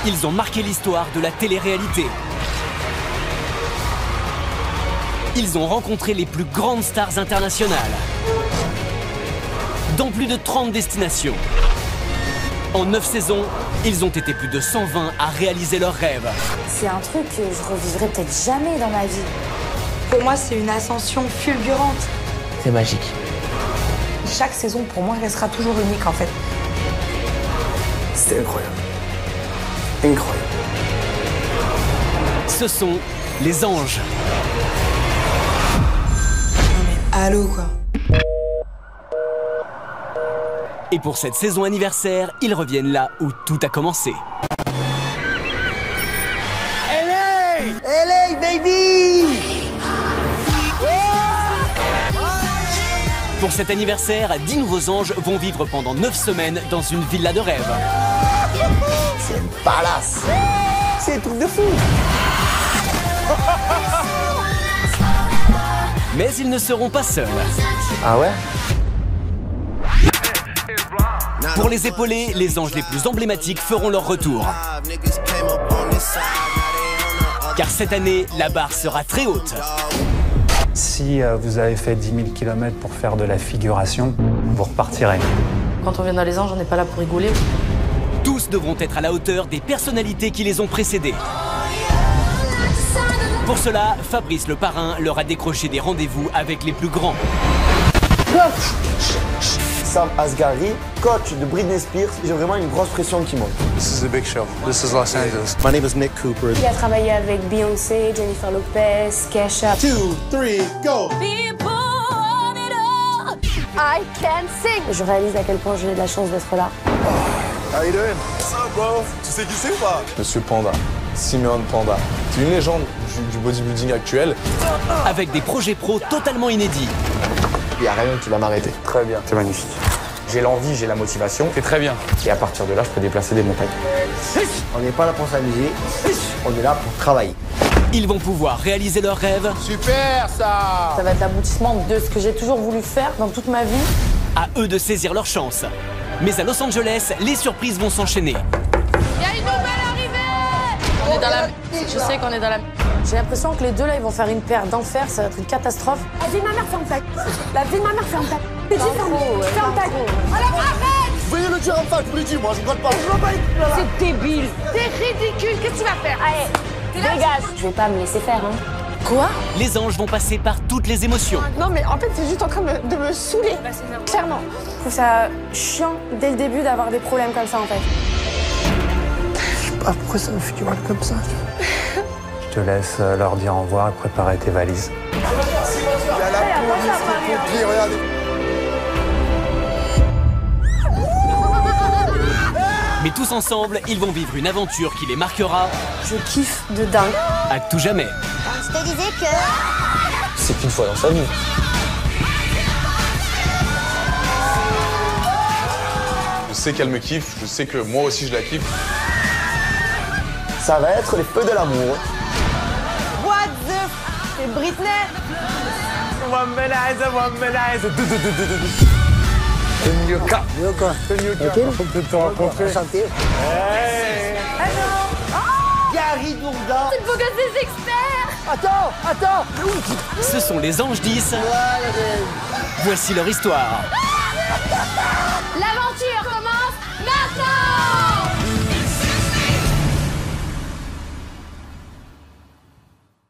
Ils ont marqué l'histoire de la télé-réalité. Ils ont rencontré les plus grandes stars internationales dans plus de 30 destinations. En 9 saisons, ils ont été plus de 120 à réaliser leurs rêves. C'est un truc que je revivrai peut-être jamais dans ma vie. Pour moi, c'est une ascension fulgurante. C'est magique. Chaque saison, pour moi, restera toujours unique, en fait. C'était incroyable. Incroyable. Ce sont les anges. Non mais allô, quoi. Et pour cette saison anniversaire, ils reviennent là où tout a commencé. LA! LA, baby! Pour cet anniversaire, 10 nouveaux anges vont vivre pendant 9 semaines dans une villa de rêve. C'est une palace! C'est un truc de fou! Mais ils ne seront pas seuls. Ah ouais? Pour les épauler, les anges les plus emblématiques feront leur retour. Car cette année, la barre sera très haute. Si vous avez fait 10 000 km pour faire de la figuration, vous repartirez. Quand on vient dans les anges, on n'est pas là pour rigoler. Tous devront être à la hauteur des personnalités qui les ont précédés. Pour cela, Fabrice le parrain leur a décroché des rendez-vous avec les plus grands. Sam Asghari, coach de Britney Spears, j'ai vraiment une grosse pression qui monte. This is a big show. This is Los Angeles. My name is Nick Cooper. Il a travaillé avec Beyoncé, Jennifer Lopez, Kesha. 2, 3, go! I can sing. Je réalise à quel point j'ai de la chance d'être là. How you doing? What's up, bro? Tu sais qui c'est ou pas? Monsieur Panda. Simeon Panda. C'est une légende du bodybuilding actuel. Avec des projets pro totalement inédits. Il n'y a rien qui va m'arrêter. Très bien. C'est magnifique. J'ai l'envie, j'ai la motivation. C'est très bien. Et à partir de là, je peux déplacer des montagnes. On n'est pas là pour s'amuser, on est là pour travailler. Ils vont pouvoir réaliser leurs rêves. Super, ça! Ça va être l'aboutissement de ce que j'ai toujours voulu faire dans toute ma vie. À eux de saisir leur chance. Mais à Los Angeles, les surprises vont s'enchaîner. Il y a une nouvelle arrivée! On est dans la... Je sais qu'on est dans la... J'ai l'impression que les deux là, ils vont faire une paire d'enfer, ça va être une catastrophe. La vie de ma mère, ferme ta gueule. La vie de ma mère, ferme ta gueule. Ferme ta gueule. Alors arrête! Veuillez le dire en face, je vous l'ai dit, moi, je ne gratte pas. Je veux pas être là. C'est débile. C'est ridicule. Qu'est-ce que tu vas faire? Allez, dégage. Je vais pas me laisser faire, hein. Quoi? Les anges vont passer par toutes les émotions. Non, mais en fait, c'est juste en train de me saouler. Clairement. Je trouve ça chiant dès le début d'avoir des problèmes comme ça, en fait. Je sais pas pourquoi ça me fait du mal comme ça. Je te laisse leur dire au revoir et préparer tes valises. Il y a la police, les pompiers, regardez. Mais tous ensemble, ils vont vivre une aventure qui les marquera Je kiffe de dingue. à tout jamais. Je te disais que... C'est qu'une fois dans sa vie. Je sais qu'elle me kiffe. Je sais que moi aussi, je la kiffe. Ça va être les feux de l'amour. What the... C'est Britney. Enchanté. Gary Dourdan. C'est le beau gosse des experts. Attends. Ce sont les anges 10. Voici leur histoire.